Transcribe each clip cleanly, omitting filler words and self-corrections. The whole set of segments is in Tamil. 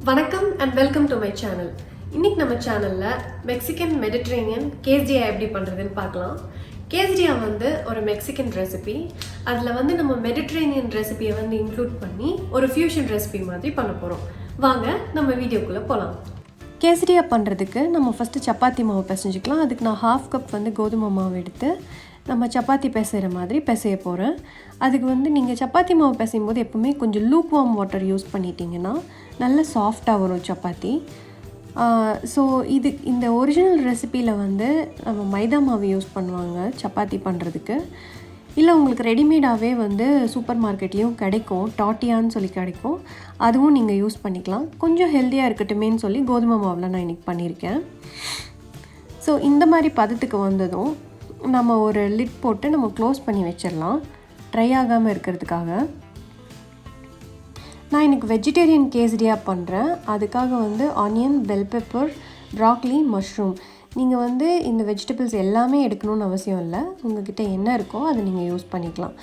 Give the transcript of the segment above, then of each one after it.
வணக்கம் and welcome to my channel. இன்னைக்கு நம்ம சேனலில் மெக்சிகன் மெடிட்ரேனியன் கேஸ்டியா எப்படி பண்ணுறதுன்னு பார்க்கலாம். கேஸ்டியா வந்து ஒரு மெக்சிகன் ரெசிபி. அதில் வந்து நம்ம மெடிட்ரேனியன் ரெசிபியை வந்து இன்க்ளூட் பண்ணி ஒரு ஃபியூஷன் ரெசிபி மாதிரி பண்ண போகிறோம். வாங்க நம்ம வீடியோக்குள்ளே போகலாம். கேசரியா பண்ணுறதுக்கு நம்ம ஃபஸ்ட்டு சப்பாத்தி மாவு பிசைஞ்சிக்கலாம். அதுக்கு நான் 1/2 கப் வந்து கோதுமை மாவு எடுத்து நம்ம சப்பாத்தி பிசைகிற மாதிரி பிசைய போகிறேன். அதுக்கு வந்து நீங்கள் சப்பாத்தி மாவு பிசையும் போது எப்போவுமே கொஞ்சம் லூக் வார்ம் வாட்டர் யூஸ் பண்ணிட்டீங்கன்னா நல்ல சாஃப்டாக வரும் சப்பாத்தி. ஸோ இந்த ஒரிஜினல் ரெசிப்பியில் வந்து நம்ம மைதா மாவு யூஸ் பண்ணுவாங்க சப்பாத்தி பண்ணுறதுக்கு. இல்லை உங்களுக்கு ரெடிமேடாகவே வந்து சூப்பர் மார்க்கெட்லேயும் கிடைக்கும், டாட்டியான்னு சொல்லி கிடைக்கும். அதுவும் நீங்கள் யூஸ் பண்ணிக்கலாம். கொஞ்சம் ஹெல்த்தியாக இருக்கட்டுமேன்னு சொல்லி கோதுமை மாவில் நான் இன்றைக்கி பண்ணியிருக்கேன். ஸோ இந்த மாதிரி பதத்துக்கு வந்ததும் நம்ம ஒரு லிட் போட்டு நம்ம க்ளோஸ் பண்ணி வச்சிடலாம், ட்ரை ஆகாமல் இருக்கிறதுக்காக. நான் இன்றைக்கி வெஜிடேரியன் கேசரியா பண்ணுறேன். அதுக்காக வந்து ஆனியன், பெல் பெப்பர், ப்ராக்லி, மஷ்ரூம். நீங்கள் வந்து இந்த வெஜிடபிள்ஸ் எல்லாமே எடுக்கணும்னு அவசியம் இல்லை. உங்கள்கிட்ட என்ன இருக்கோ அதை நீங்கள் யூஸ் பண்ணிக்கலாம்.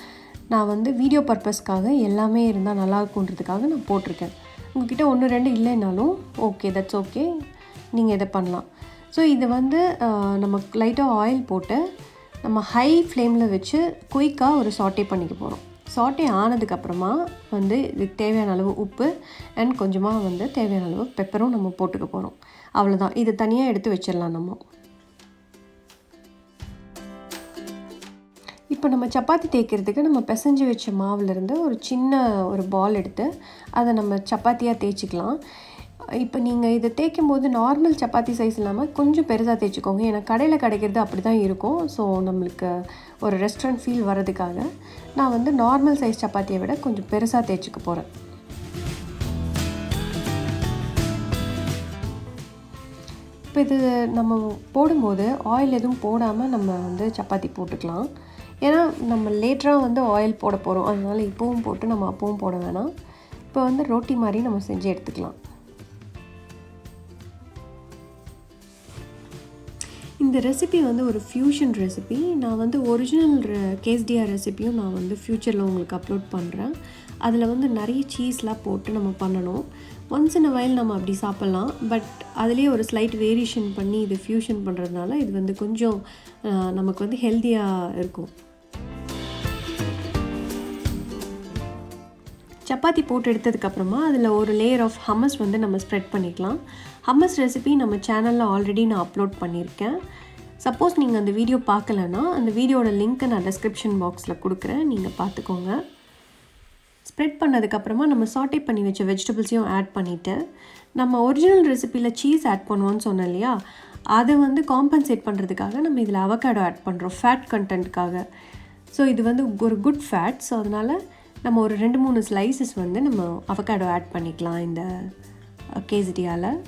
நான் வந்து வீடியோ பர்பஸ்க்காக எல்லாமே இருந்தால் நல்லாயிருக்குன்றதுக்காக நான் போட்டிருக்கேன். உங்கள்கிட்ட 1-2 இல்லைனாலும் ஓகே, தட்ஸ் ஓகே, நீங்கள் இதை பண்ணலாம். ஸோ இது வந்து நம்ம லைட்டாக ஆயில் போட்டு நம்ம ஹை ஃப்ளேமில் வச்சு குயிக்காக ஒரு சாட்டே பண்ணிக்க போகிறோம். சாட்டே ஆனதுக்கப்புறமா வந்து இதுக்கு தேவையான அளவு உப்பு அண்ட் கொஞ்சமாக வந்து தேவையான அளவு பெப்பரும் நம்ம போட்டுக்க போகிறோம். அவ்வளோதான். இது தனியாக எடுத்து வச்சிடலாம் நம்ம. இப்போ நம்ம சப்பாத்தி தேய்க்கிறதுக்கு நம்ம பிசைஞ்சு வச்ச மாவுலேருந்து ஒரு சின்ன ஒரு பால் எடுத்து அதை நம்ம சப்பாத்தியாக தேய்ச்சிக்கலாம். இப்போ நீங்கள் இதை தேய்க்கும் போது நார்மல் சப்பாத்தி சைஸ் இல்லாமல் கொஞ்சம் பெருசாக தேய்ச்சிக்கோங்க. ஏன்னா கடையில் கிடைக்கிறது அப்படி தான் இருக்கும். ஸோ நம்மளுக்கு ஒரு ரெஸ்டாரண்ட் ஃபீல் வர்றதுக்காக நான் வந்து நார்மல் சைஸ் சப்பாத்தியை விட கொஞ்சம் பெருசாக தேய்ச்சிக்க போகிறேன். இப்போ இது நம்ம போடும்போது ஆயில் எதுவும் போடாமல் நம்ம வந்து சப்பாத்தி போட்டுக்கலாம். ஏன்னா நம்ம லேட்டராக வந்து ஆயில் போட போகிறோம், அதனால் இப்போவும் போட்டு நம்ம அப்பவும் போட வேணாம். இப்போ வந்து ரொட்டி மாதிரி நம்ம செஞ்சு எடுத்துக்கலாம். இந்த ரெசிபி வந்து ஒரு ஃப்யூஷன் ரெசிபி. நான் வந்து ஒரிஜினல் கேஸ்டியா ரெசிபியும் நான் வந்து ஃப்யூச்சரில் உங்களுக்கு அப்லோட் பண்ணுறேன். அதில் வந்து நிறைய சீஸ்லாம் போட்டு நம்ம பண்ணணும். ஒன்ஸ் இன் அ வைல் நம்ம அப்படி சாப்பிட்லாம். பட் அதுலேயே ஒரு ஸ்லைட் வேரியேஷன் பண்ணி இது ஃப்யூஷன் பண்ணுறதுனால இது வந்து கொஞ்சம் நமக்கு வந்து ஹெல்த்தியாக இருக்கும். சப்பாத்தி போட்டு எடுத்ததுக்கப்புறமா அதில் ஒரு லேயர் ஆஃப் ஹம்மஸ் வந்து நம்ம ஸ்ப்ரெட் பண்ணிக்கலாம். ஹம்மஸ் ரெசிபி நம்ம சேனலில் ஆல்ரெடி நான் அப்லோட் பண்ணியிருக்கேன். சப்போஸ் நீங்கள் அந்த வீடியோ பார்க்கலன்னா அந்த வீடியோட லிங்க்கை நான் டிஸ்கிரிப்ஷன் பாக்ஸில் கொடுக்குறேன், நீங்கள் பார்த்துக்கோங்க. ஸ்ப்ரெட் பண்ணதுக்கப்புறமா நம்ம சாட்டே பண்ணி வச்ச வெஜிடபிள்ஸையும் ஆட் பண்ணிவிட்டு நம்ம ஒரிஜினல் ரெசிப்பியில் சீஸ் ஆட் பண்ணுவோன்னு சொன்னோம் இல்லையா, அதை வந்து காம்பன்சேட் பண்ணுறதுக்காக நம்ம இதில் அவகாடோ ஆட் பண்ணுறோம், ஃபேட் கண்டென்ட்காக. ஸோ இது வந்து ஒரு குட் ஃபேட். ஸோ அதனால் நம்ம ஒரு 2-3 ஸ்லைசஸ் வந்து நம்ம அவகாடோ ஆட் பண்ணிக்கலாம் இந்த கேசரியாவில்.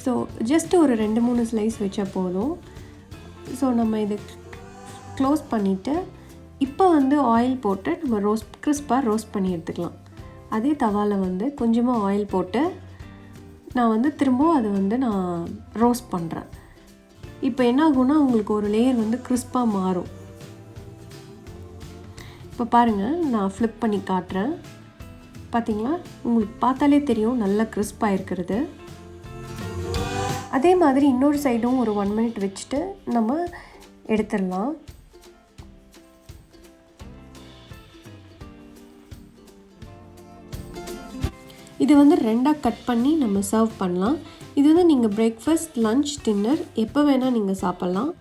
ஸோ ஜஸ்ட் ஒரு 2-3 ஸ்லைஸ் வச்சா போதும். ஸோ நம்ம இதை க்ளோஸ் பண்ணிவிட்டு இப்போ வந்து ஆயில் போட்டு நம்ம கிறிஸ்பாக ரோஸ்ட் பண்ணி எடுத்துக்கலாம். அதே தவாவில் வந்து கொஞ்சமாக ஆயில் போட்டு நான் வந்து திரும்பவும் அதை வந்து நான் ரோஸ்ட் பண்ணுறேன். இப்போ என்ன ஆகும்னா உங்களுக்கு ஒரு லேயர் வந்து கிறிஸ்பாக மாறும். இப்போ பாருங்கள், நான் ஃப்ளிப் பண்ணி காட்டுறேன். பார்த்தீங்களா, உங்களுக்கு பார்த்தாலே தெரியும் நல்லா கிறிஸ்பாக இருக்கிறது. அதே மாதிரி இன்னொரு சைடும் ஒரு 1 மினிட் வச்சுட்டு நம்ம எடுத்துடலாம். இது வந்து 2ஆக கட் பண்ணி நம்ம சர்வ் பண்ணலாம். இது வந்து நீங்கள் பிரேக்ஃபாஸ்ட், லஞ்ச், டின்னர் எப்போ வேணால் நீங்கள் சாப்பிட்லாம்.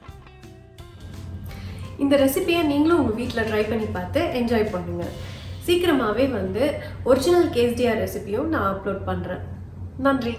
இந்த ரெசிபியை நீங்களும் உங்கள் வீட்டில் ட்ரை பண்ணி பார்த்து என்ஜாய் பண்ணுங்கள். சீக்கிரமாகவே வந்து ஒரிஜினல் கேஸ்டியா ரெசிபியும் நான் அப்லோட் பண்ணுறேன். நன்றி.